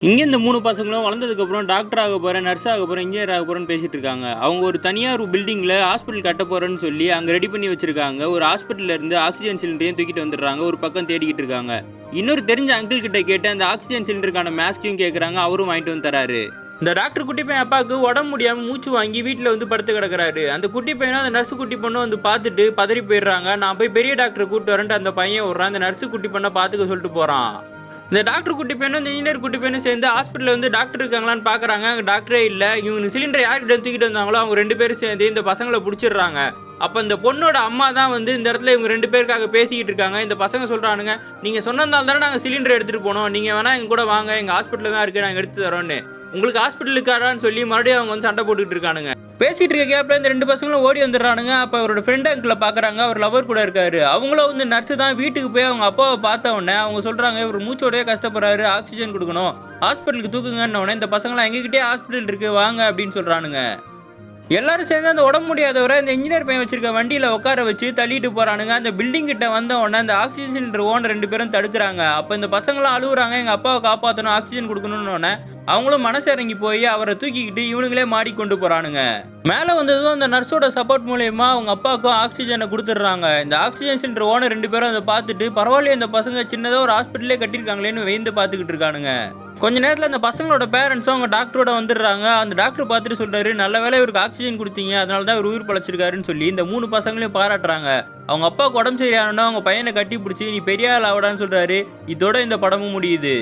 இங்கே இந்த 3 பசங்களும் வளர்ந்ததுக்கப்புறம் டாக்டர் ஆக போகிறேன், நர்ஸ் ஆக போகிறேன், இன்ஜினியர் ஆக போகிறேன்னு பேசிகிட்டு இருக்காங்க. அவங்க ஒரு தனியார் பில்டிங்கில் ஹாஸ்பிட்டல் கட்ட போகிறேன்னு சொல்லி அங்கே ரெடி பண்ணி வச்சிருக்காங்க. ஒரு ஹாஸ்பிட்டல்லேருந்து ஆக்சிஜன் சிலிண்டரையும் தூக்கிட்டு வந்துடுறாங்க. ஒரு பக்கம் தேடிக்கிட்டு இருக்காங்க. இன்னொரு தெரிஞ்ச அங்கிள் கிட்ட கேட்டு அந்த ஆக்சிஜன் சிலிண்டருக்கான மாஸ்கையும் கேட்குறாங்க. அவரும் வாங்கிட்டு வந்து தராரு. இந்த டாக்டர் குட்டி பையன் அப்பாவுக்கு உடம்பு முடியாமல் மூச்சு வாங்கி வீட்டில் வந்து படுத்து கிடக்குறாரு. அந்த குட்டி பையனும் அந்த நர்ஸு குட்டி பொண்ணும் வந்து பார்த்துட்டு பதறி போயிடுறாங்க. நான் போய் பெரிய டாக்டரை கூப்பிட்டு வரேன்ட்டு அந்த பையன் விட்றான். அந்த நர்ஸு குட்டி பொண்ணை பார்த்துக்க சொல்லிட்டு போகிறான். இந்த டாக்டர் குட்டி பையனும் இந்த இன்ஜினியர் குட்டி பையனும் சேர்ந்து ஹாஸ்பிட்டலில் வந்து டாக்டர் இருக்காங்களான்னு பார்க்குறாங்க. அங்கே டாக்டரே இல்லை. இவங்க சிலிண்டர் யார்கிட்ட தூக்கிட்டு வந்தாங்களோ அவங்க 2 பேரும் சேர்ந்து இந்த பசங்களை பிடிச்சிடுறாங்க. அப்போ இந்த பொண்ணோட அம்மா தான் வந்து இந்த இடத்துல இவங்க 2 பேருக்காக பேசிக்கிட்டு இருக்காங்க. இந்த பசங்க சொல்கிறானுங்க, நீங்கள் சொன்னதால தானே நாங்கள் சிலிண்டர் எடுத்துகிட்டு போனோம், நீங்கள் வேணால் எங்கள் கூட வாங்க, எங்கள் ஹாஸ்பிட்டலில் தான் இருக்குது, நாங்கள் எடுத்து தரோன்னு. உங்களுக்கு ஹாஸ்பிட்டலுக்காரான்னு சொல்லி மறுபடியும் அவங்க வந்து சண்டை போட்டுக்கிட்டு இருக்கானுங்க. பேசிகிட்டு இருக்க கேப்பில் இந்த 2 பசங்களும் ஓடி வந்துடுறானுங்க. அப்போ அவரோட ஃப்ரெண்ட் அங்கிளை பார்க்குறாங்க. அவர் லவர் கூட இருக்காரு. அவங்களும் வந்து நர்ஸு தான். வீட்டுக்கு போய் அவங்க அப்பாவை பார்த்த உடனே அவங்க சொல்கிறாங்க, இவர் மூச்சோடையே கஷ்டப்படுறாரு, ஆக்சிஜன் கொடுக்கணும், ஹாஸ்பிட்டலுக்கு தூக்குங்கன்னு உடனே இந்த பசங்களாம் எங்ககிட்டே ஹாஸ்பிட்டல் இருக்குது வாங்க அப்படின்னு சொல்கிறானுங்க. எல்லாரும் சேர்ந்து அந்த உடம்பு முடியாதவரை இந்த இன்ஜினியர் பையன் வச்சிருக்க வண்டியில் உட்கார வச்சு தள்ளிட்டு போகிறானுங்க. அந்த பில்டிங் கிட்ட வந்த உடனே அந்த ஆக்சிஜன் சிலிண்டர் ஓனர் 2 பேரும் தடுக்கிறாங்க. அப்போ இந்த பசங்களாம் அழுகுறாங்க, எங்கள் அப்பாவை காப்பாற்றணும், ஆக்சிஜன் கொடுக்கணும்னு உடனே அவங்களும் மனசு இறங்கி போய் அவரை தூக்கிக்கிட்டு இவனுங்களே மாடி கொண்டு போகிறானுங்க. மேலே வந்ததும் அந்த நர்ஸோட சப்போர்ட் மூலயமா அவங்க அப்பாவுக்கும் ஆக்சிஜனை கொடுத்துட்றாங்க. இந்த ஆக்சிஜன் சிலிண்டர் ஓனர் 2 பேரும் அதை பார்த்துட்டு பரவாயில்லையே இந்த பசங்க சின்னதாக ஒரு ஹாஸ்பிட்டலே கட்டியிருக்காங்களேன்னு வேந்து பார்த்துக்கிட்டு இருக்கானுங்க. கொஞ்ச நேரத்தில் அந்த பசங்களோட பேரண்ட்ஸும் அவங்க டாக்டரோட வந்துடுறாங்க. அந்த டாக்டர் பார்த்துட்டு சொல்கிறாரு, நல்ல வேலை இவருக்கு ஆக்சிஜன் கொடுத்தீங்க, அதனால தான் இவர் உயிர் பழச்சிருக்காருன்னு சொல்லி இந்த 3 பசங்களையும் பாராட்டுறாங்க. அவங்க அப்பாவுக்கு உடம்பு சரியானோன்னா அவங்க பையனை கட்டி பிடிச்சி நீ பெரிய ஆள் ஆகடான்னு சொல்கிறாரு. இதோட இந்த படமும் முடியுது.